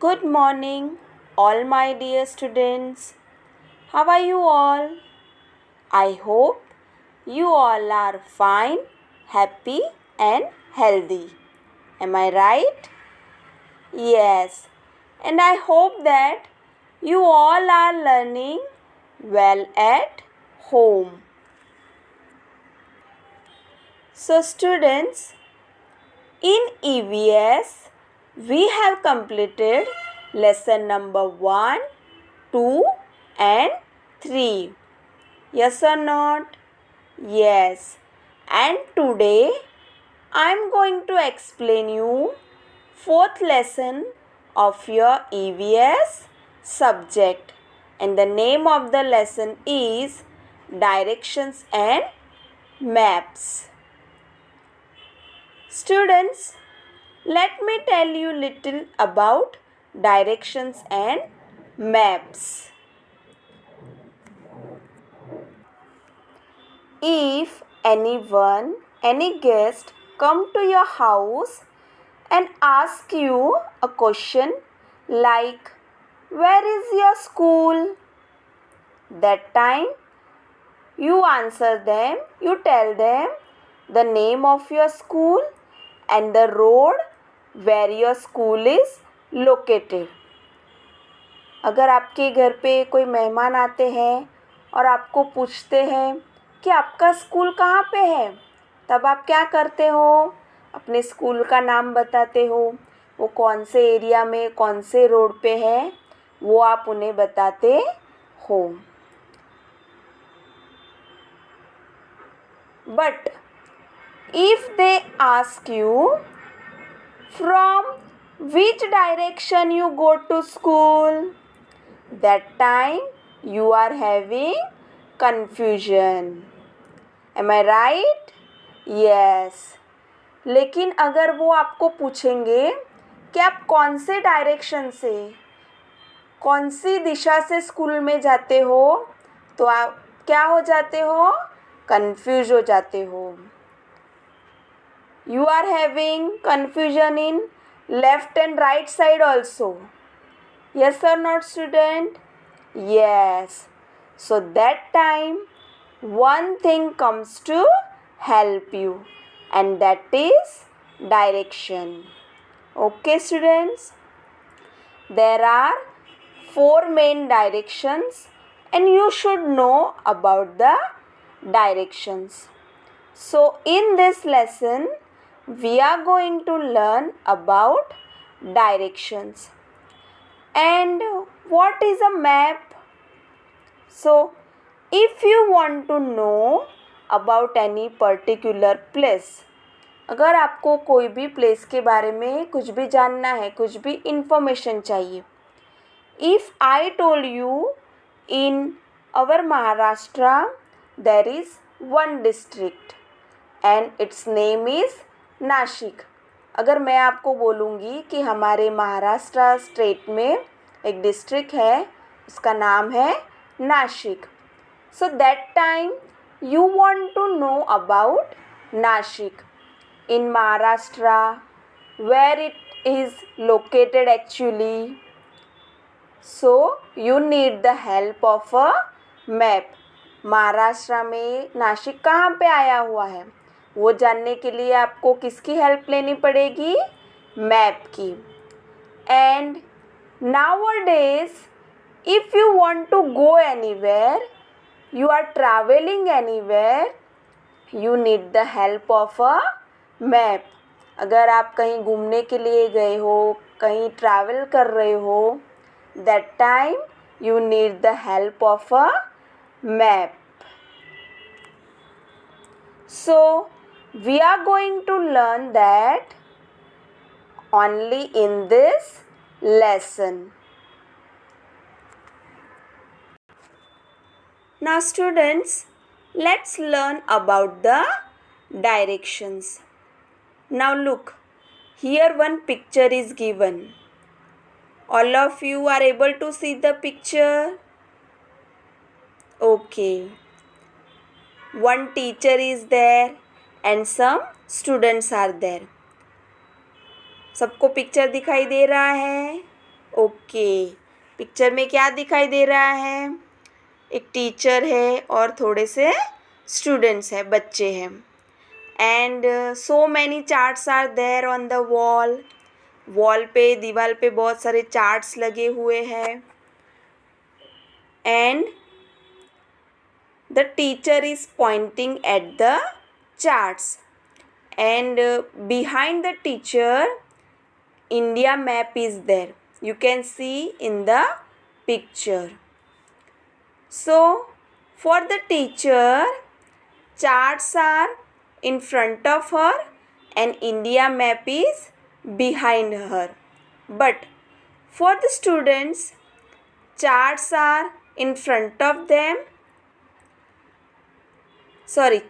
Good morning, all my dear students. How are you all? I hope you all are fine, happy, and healthy. Am I right? Yes. And I hope that you all are learning well at home. So, students, in EVS, we have completed lesson number 1, 2 and 3. Yes or not? Yes. And today I am going to explain you fourth lesson of your EVS subject. And the name of the lesson is Directions and Maps. Students, let me tell you little about directions and maps. If anyone, any guest come to your house and ask you a question like, where is your school? That time you answer them, you tell them the name of your school and the road where your school is located. अगर आपके घर पे कोई मेहमान आते हैं और आपको पूछते हैं कि आपका स्कूल कहाँ पे है, तब आप क्या करते हो? अपने स्कूल का नाम बताते हो, वो कौन से एरिया में कौन से रोड पे है वो आप उन्हें बताते हो. But if they ask you from which direction you go to school, that time you are having confusion. Am I right? Yes. लेकिन अगर वो आपको पूछेंगे कि आप कौन से डायरेक्शन से, कौन सी दिशा से स्कूल में जाते हो, तो आप क्या हो जाते हो? कंफ्यूज हो जाते हो. You are having confusion in left and right side also. Yes or not, student? Yes. So that time one thing comes to help you, and that is direction. Okay, students? There are 4 main directions and you should know about the directions. So in this lesson we are going to learn about directions. And what is a map? So if you want to know about any particular place, अगर आपको कोई भी place के बारे में कुछ भी जानना है, कुछ भी इंफॉर्मेशन चाहिए, if I told you in our Maharashtra there is one district and its name is Nashik. अगर मैं आपको बोलूँगी कि हमारे महाराष्ट्र स्टेट में एक डिस्ट्रिक्ट है, उसका नाम है Nashik. So that time you want to know about Nashik in Maharashtra, where it is located actually. So you need the help of a map. Maharashtra में नाशिक कहाँ पे आया हुआ है वो जानने के लिए आपको किसकी हेल्प लेनी पड़ेगी? मैप की. And nowadays if you want to go anywhere, you are traveling anywhere, you need the help of a map. अगर आप कहीं घूमने के लिए गए हो, कहीं ट्रैवल कर रहे हो, that time you need the help of a map. So we are going to learn that only in this lesson. Now students, let's learn about the directions. Now look, here one picture is given. All of you are able to see the picture? Okay. One teacher is there and some students are there. सबको picture दिखाई दे रहा है? Okay, picture में क्या दिखाई दे रहा है? एक टीचर है और थोड़े से स्टूडेंट्स है, बच्चे हैं. And so many charts are there on the wall. Wall पे, दीवार पे बहुत सारे चार्ट्स लगे हुए हैं. And the teacher is pointing at the charts, and behind the teacher India map is there, you can see in the picture. So for the teacher, charts are in front of her and India map is behind her, but for the students, charts are in front of them,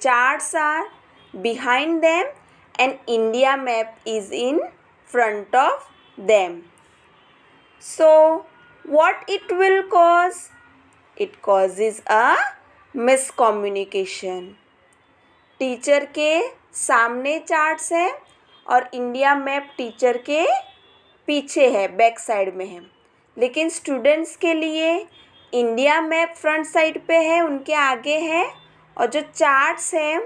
charts are behind them and India map is in front of them. So what it will cause? It causes a miscommunication. Teacher के सामने charts है और India map teacher के पीछे है, back side में है. लेकिन स्टूडेंट्स के लिए इंडिया मैप फ्रंट साइड पे है, उनके आगे है, और जो चार्ट्स हैं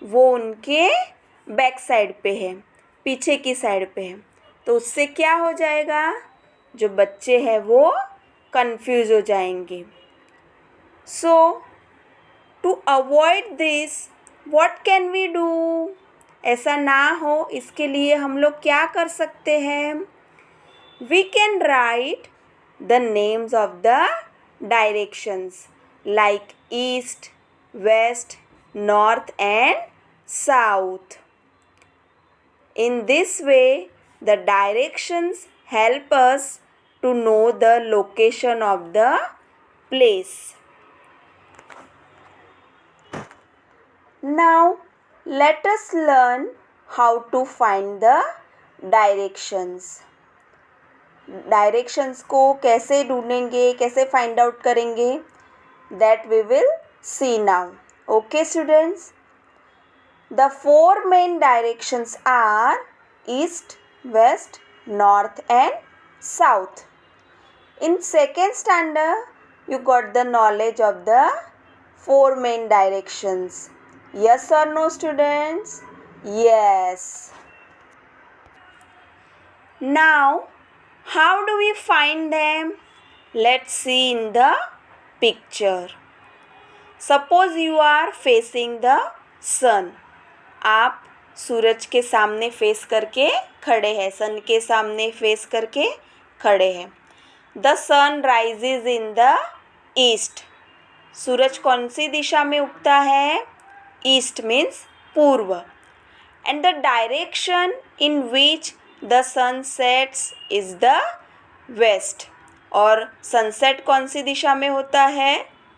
वो उनके बैक साइड पे है, पीछे की साइड पे है. तो उससे क्या हो जाएगा? जो बच्चे हैं वो कंफ्यूज हो जाएंगे. So to avoid this what can we do? ऐसा ना हो इसके लिए हम लोग क्या कर सकते हैं? We can write the names of the directions like east, west, north and south. In this way, the directions help us to know the location of the place. Now, let us learn how to find the directions. Directions को कैसे ढूंढेंगे, कैसे find out करेंगे? That we will see now. Okay students, the four main directions are east, west, north and south. In second standard you got the knowledge of the four main directions. Yes or no students? Yes. Now how do we find them? Let's see in the picture. Suppose you are facing the sun. आप सूरज के सामने face करके खड़े हैं, सन के सामने face करके खड़े हैं. The sun rises in the east. सूरज कौन सी दिशा में उगता है? ईस्ट मीन्स पूर्व. And the direction in which the sun sets is the west. और सनसेट कौन सी दिशा में होता है?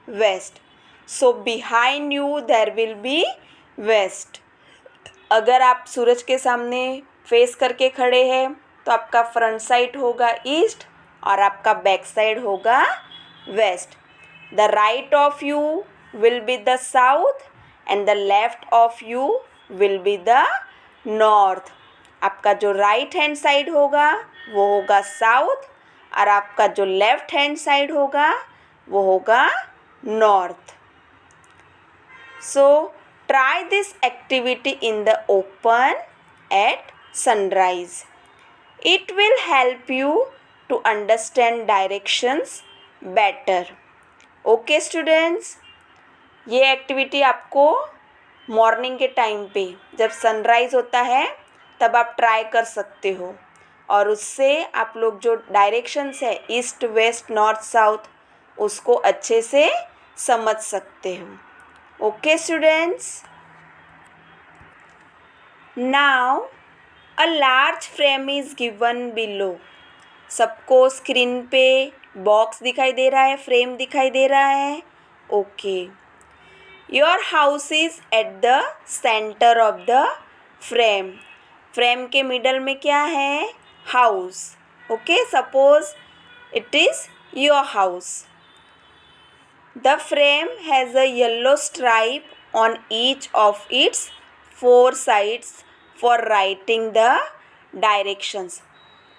West. So behind you there will be west. अगर आप सूरज के सामने फेस करके खड़े हैं तो आपका फ्रंट साइड होगा ईस्ट और आपका बैक साइड होगा west. The right of you will be the south and the left of you will be the north. आपका जो राइट हैंड साइड होगा वो होगा साउथ और आपका जो लेफ्ट हैंड साइड होगा वो होगा north. So try this activity in the open at sunrise. It will help you to understand directions better. Okay students, ये एक्टिविटी आपको मॉर्निंग के टाइम पे जब सनराइज़ होता है तब आप ट्राई कर सकते हो और उससे आप लोग जो डायरेक्शंस है ईस्ट, वेस्ट, नॉर्थ, साउथ उसको अच्छे से समझ सकते हो. Okay students, now a large frame is given below. सबको स्क्रीन पे बॉक्स दिखाई दे रहा है, फ्रेम दिखाई दे रहा है. Okay. Your house is at the centre of the frame. Frame के मिडल में क्या है? House. Okay, suppose it is your house. The frame has a yellow stripe on each of its four sides for writing the directions.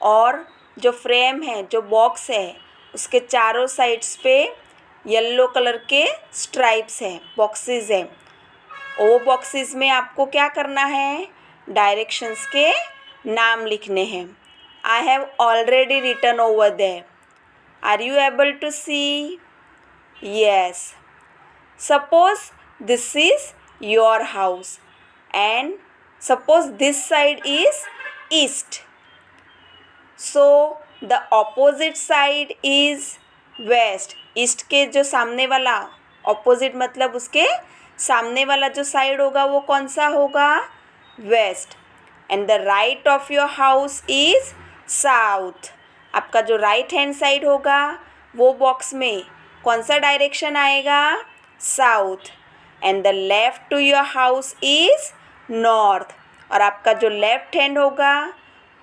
और जो frame है, जो box है, उसके चारों साइड्स पे येलो कलर के स्ट्राइप्स है, बॉक्सेस है। वो बॉक्सेस में आपको क्या करना है, डायरेक्शंस के नाम लिखने हैं। I have already written over there. Are you able to see? Yes. Suppose this is your house and suppose this side is east, so the opposite side is west. East के जो सामने वाला, opposite मतलब उसके सामने वाला जो side होगा वो कौन सा होगा, west. And the right of your house is south. आपका जो राइट हैंड साइड होगा वो बॉक्स में कौन सा डायरेक्शन आएगा, south. And the left to your house is north. और आपका जो लेफ्ट हैंड होगा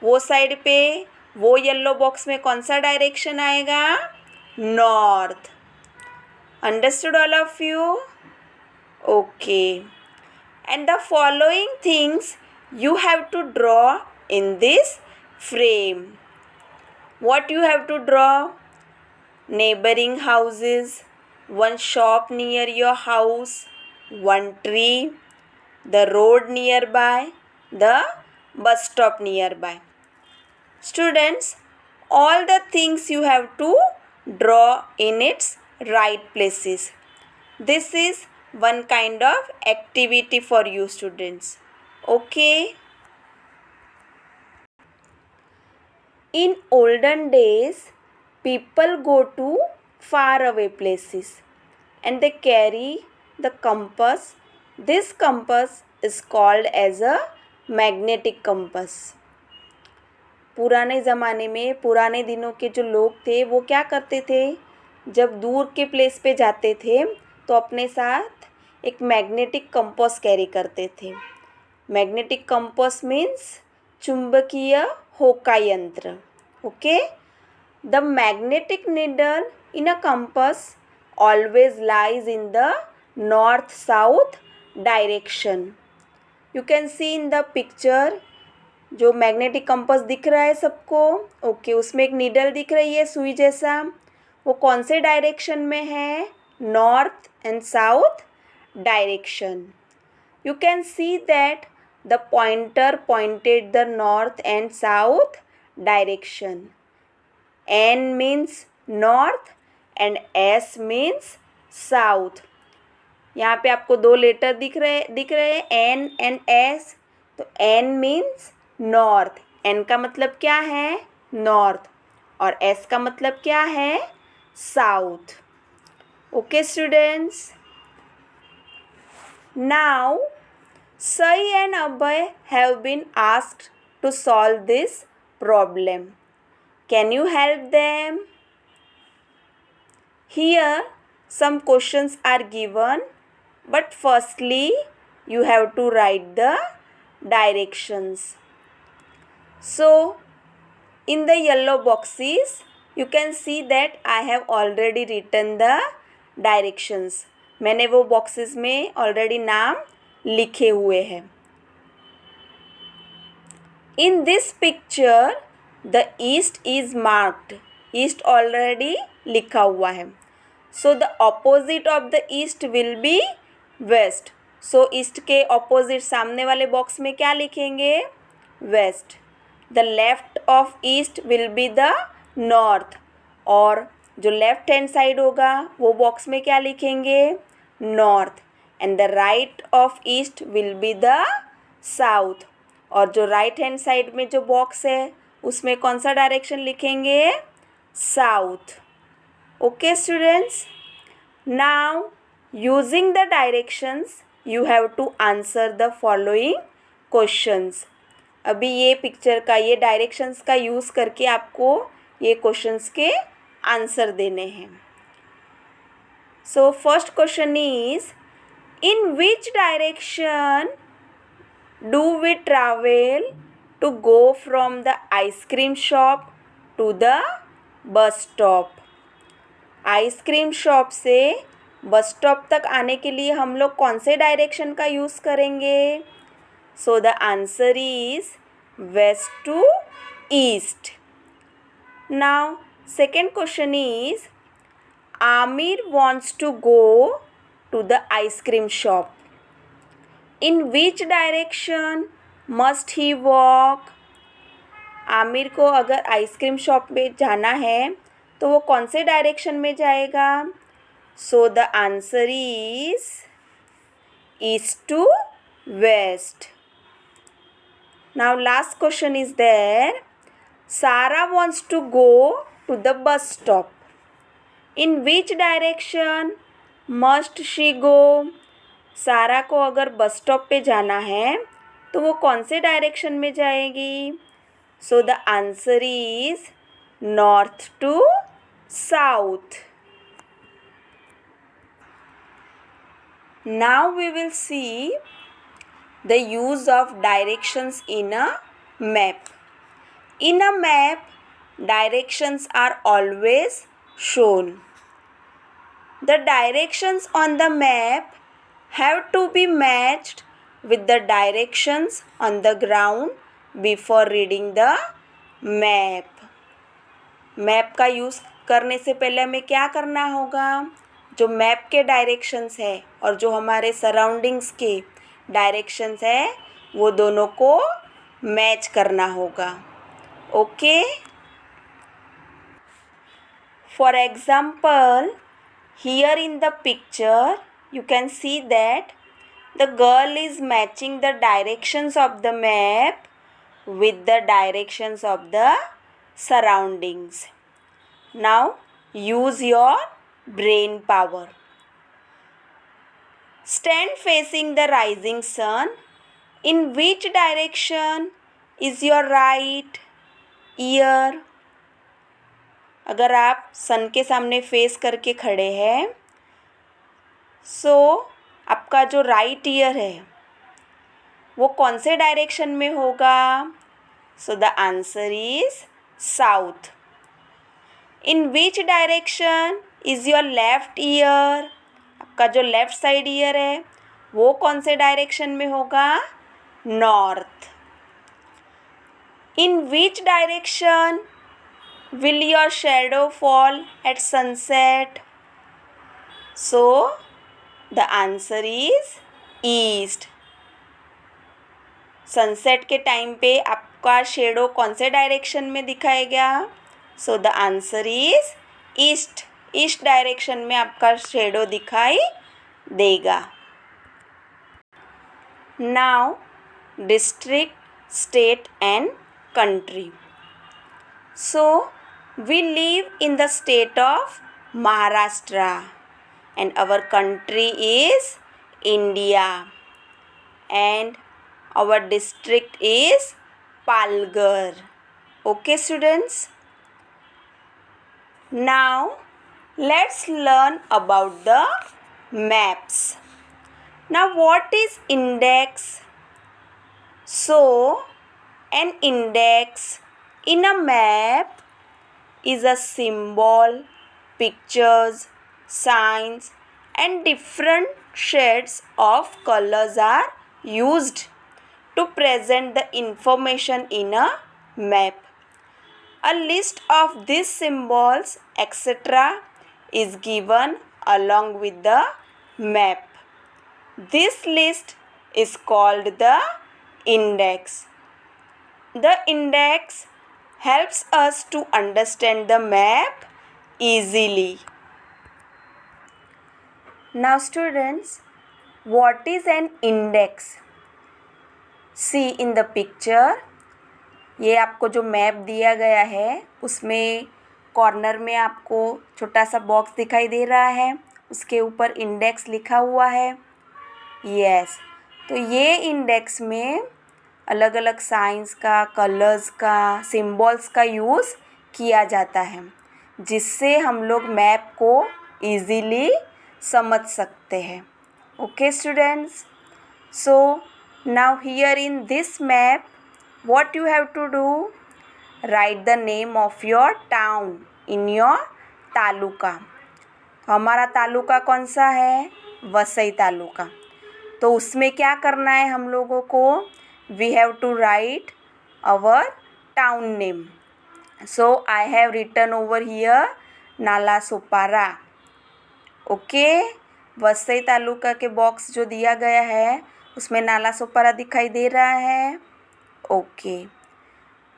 वो साइड पे, वो येलो बॉक्स में कौन सा डायरेक्शन आएगा, north. Understood all of you? Okay. And the following things you have to draw in this frame. What you have to draw? Neighboring houses, one shop near your house, one tree, the road nearby, the bus stop nearby. Students, all the things you have to draw in its right places. This is one kind of activity for you students. Okay. In olden days, people go to faraway places and they carry the compass. This compass is called as a magnetic compass. पुराने ज़माने में, पुराने दिनों के जो लोग थे वो क्या करते थे, जब दूर के प्लेस पे जाते थे तो अपने साथ एक मैग्नेटिक कंपास कैरी करते थे। मैग्नेटिक कंपास मीन्स चुंबकीय होका यंत्र। Okay. The magnetic needle in a compass always lies in the north south direction. You can see in the picture, जो मैग्नेटिक कंपास दिख रहा है सबको, ओके, उसमें एक नीडल दिख रही है सुई जैसा, वो कौन से डायरेक्शन में है, north and south direction. You can see that the pointer pointed the north and south direction. N means north and S means south. यहाँ पे आपको दो लेटर दिख रहे हैं N and S। तो N means north, N का मतलब क्या है, north, और S का मतलब क्या है, south. Okay students. Now, Sai and Abhay have been asked to solve this problem. Can you help them? Here, some questions are given, but firstly, you have to write the directions. So, in the yellow boxes, you can see that I have already written the directions. मैंने वो boxes में already नाम लिखे हुए हैं। In this picture the east is marked. East already लिखा हुआ है। So the opposite of the east will be west. So east के ऑपोजिट सामने वाले बॉक्स में क्या लिखेंगे, west. The left of east will be the north. और जो लेफ्ट हैंड साइड होगा वो बॉक्स में क्या लिखेंगे, north. And the right of east will be the south. और जो राइट हैंड साइड में जो बॉक्स है उसमें कौन सा डायरेक्शन लिखेंगे, south. Okay students, now using the directions you have to answer the following questions. अभी ये पिक्चर का, ये डायरेक्शंस का यूज़ करके आपको ये क्वेश्चंस के आंसर देने हैं। So first question is, in which direction do we travel to go from the ice cream shop to the bus stop. Ice cream shop से बस स्टॉप तक आने के लिए हम लोग कौन से डायरेक्शन का यूज़ करेंगे। So the answer is west to east. Now second question is, Amir wants to go to the ice cream shop. In which direction must he walk? Aamir को अगर आइसक्रीम शॉप में जाना है तो वो कौन से डायरेक्शन में जाएगा? So the answer is east to west. Now last question is there. Sarah wants to go to the bus stop. In which direction must she go? Sarah को अगर बस स्टॉप पे जाना है तो वो कौन से डायरेक्शन में जाएगी? So the answer is north to south. Now we will see the use of directions in a map. In a map, directions are always shown. The directions on the map have to be matched with the directions on the ground before reading the map. Map का use करने से पहले हमें क्या करना होगा? जो map के डायरेक्शंस है और जो हमारे सराउंडिंग्स के डायरेक्शंस है वो दोनों को मैच करना होगा. Okay. For example, here in the picture you can see that the girl is matching the directions of the map with the directions of the surroundings. Now use your brain power. Stand facing the rising sun. In which direction is your right ear? अगर आप सन के सामने face करके खड़े हैं सो आपका जो right year है वो कौन से डायरेक्शन में होगा? सो the answer is south. In which direction is your left ear? आपका जो लेफ्ट साइड ईयर है वो कौन से डायरेक्शन में होगा? North. In which direction will your shadow fall at sunset? So the answer is east. Sunset के time पे आपका शेडो कौन से डायरेक्शन में दिखाएगा? So the answer is east. East direction में आपका शेडो दिखाई देगा. Now district, state and country. So we live in the state of Maharashtra and our country is India and our district is Palghar. Okay students, now let's learn about the maps. Now what is index? So an index in a map is a symbol, pictures, signs and different shades of colors are used to present the information in a map. A list of these symbols etc. is given along with the map. This list is called the index. The index helps us to understand the map easily. Now students, what is an index? See in the picture, ये आपको जो map दिया गया है उसमें corner में आपको छोटा सा बॉक्स दिखाई दे रहा है, उसके ऊपर इंडेक्स लिखा हुआ है. यस, तो ये इंडेक्स में अलग अलग साइंस का, कलर्स का, सिंबल्स का यूज़ किया जाता है जिससे हम लोग मैप को ईज़िली समझ सकते हैं. Okay students, so now here in this map what you have to do, write the name of your town in your taluka. हमारा तालुका कौन सा है? वसई तालुका. तो उसमें क्या करना है हम लोगों को? we have to write our town name. So I have written over here Nalasopara. Okay, Vasai taluka के बॉक्स जो दिया गया है उसमें नालासोपारा दिखाई दे रहा है. Okay,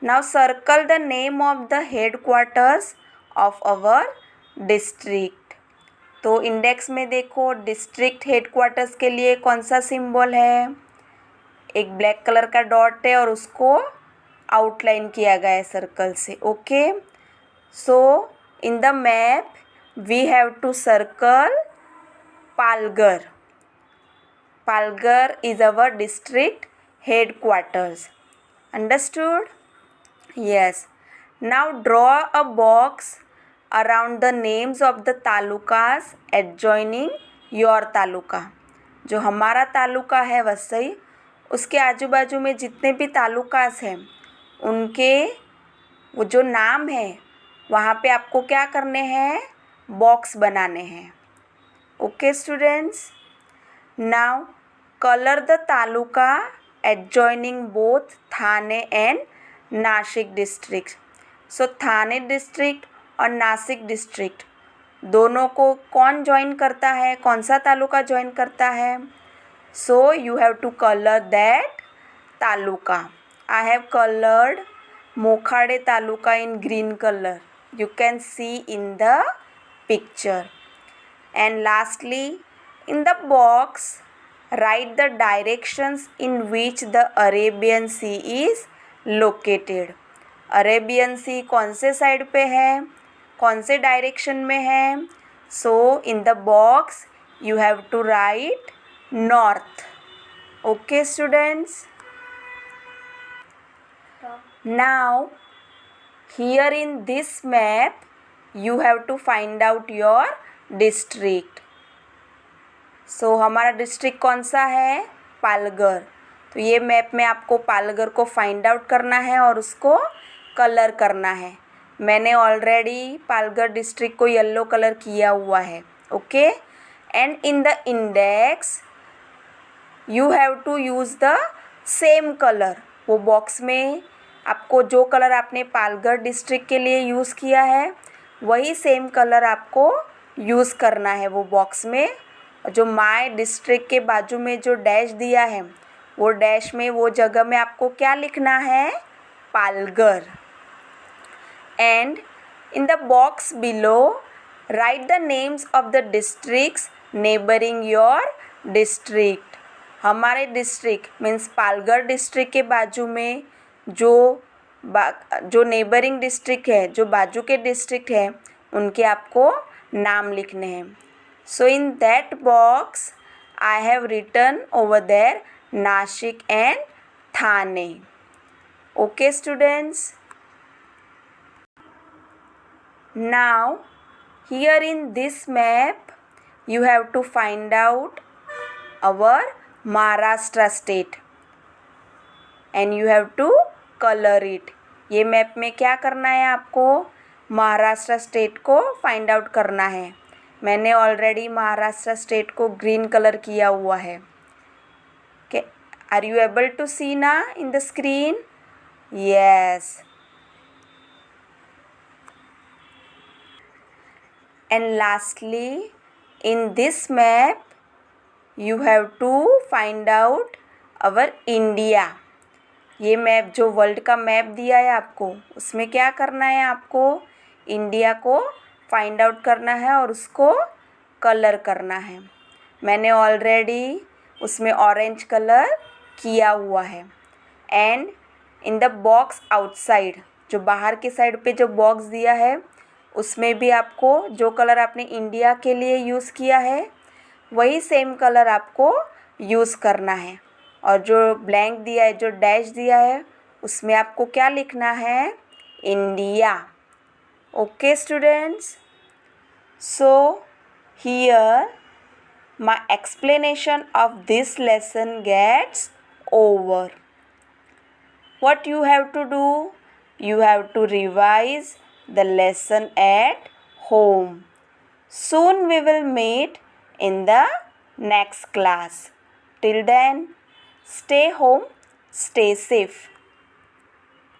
now circle the name of the headquarters of our district. तो इंडेक्स में देखो डिस्ट्रिक्ट हेडक्वार्टर्स के लिए कौन सा सिंबल है. एक ब्लैक कलर का डॉट है और उसको आउटलाइन किया गया है सर्कल से. Okay, so in the map we have to circle Palghar. Palghar is our district headquarters. Understood? Yes. Now draw a box around the names of the talukas adjoining your taluka. जो हमारा तालुका है वसई, उसके आजू बाजू में जितने भी तालुकास हैं उनके वो जो नाम है वहाँ पे आपको क्या करने हैं, बॉक्स बनाने हैं. Okay students, now colour the taluka adjoining both Thane and Nashik district. So Thane district और नासिक डिस्ट्रिक्ट दोनों को कौन ज्वाइन करता है, कौन सा तालुका ज्वाइन करता है. So you have to colour that taluka. I have colored Mokhade Taluka in green color. You can see in the picture. And lastly, in the box, write the directions in which the Arabian Sea is located. Arabian Sea कौन से side पे है, कौन से direction में है. So in the box you have to write north. Okay students. Now here in this map you have to find out your district. So हमारा district कौन सा है, पालघर. तो ये मैप में आपको पालघर को फाइंड आउट करना है और उसको कलर करना है. मैंने ऑलरेडी पालघर डिस्ट्रिक्ट को येलो कलर किया हुआ है. Okay, and in the index you have to use the same colour. वो बॉक्स में आपको जो कलर आपने पालघर डिस्ट्रिक्ट के लिए यूज़ किया है वही सेम कलर आपको यूज़ करना है वो बॉक्स में. जो माय डिस्ट्रिक्ट के बाजू में जो डैश दिया है वो डैश में वो जगह में आपको क्या लिखना है, Palghar. And in the box below right the names of the districts neighbouring your district. हमारे डिस्ट्रिक्ट मीन्स पालघर डिस्ट्रिक्ट के बाजू में जो नेबरिंग डिस्ट्रिक्ट है, जो बाजू के डिस्ट्रिक्ट है, उनके आपको नाम लिखने हैं. So in that box I have written over there Nashik and Thane. Okay students, now here in this map you have to find out our Maharashtra state and you have to color it. ये map में क्या करना है आपको, Maharashtra state को find out करना है. मैंने ऑलरेडी महाराष्ट्र स्टेट को ग्रीन कलर किया हुआ है. Okay, are you able to see ना in the screen? Yes. And lastly, in this map you have to find out our India. ये मैप जो वर्ल्ड का मैप दिया है आपको, उसमें क्या करना है, आपको इंडिया को फाइंड आउट करना है और उसको कलर करना है. मैंने ऑलरेडी उसमें ऑरेंज कलर किया हुआ है. And in the box outside, जो बाहर की साइड पे जो बॉक्स दिया है उसमें भी आपको जो कलर आपने इंडिया के लिए यूज़ किया है वही सेम कलर आपको यूज़ करना है. और जो ब्लैंक दिया है, जो डैश दिया है, उसमें आपको क्या लिखना है, India. Okay students, so here my explanation of this lesson gets over. What you have to do, you have to revise the lesson at home. Soon we will meet in the next class. Till then, stay home, stay safe.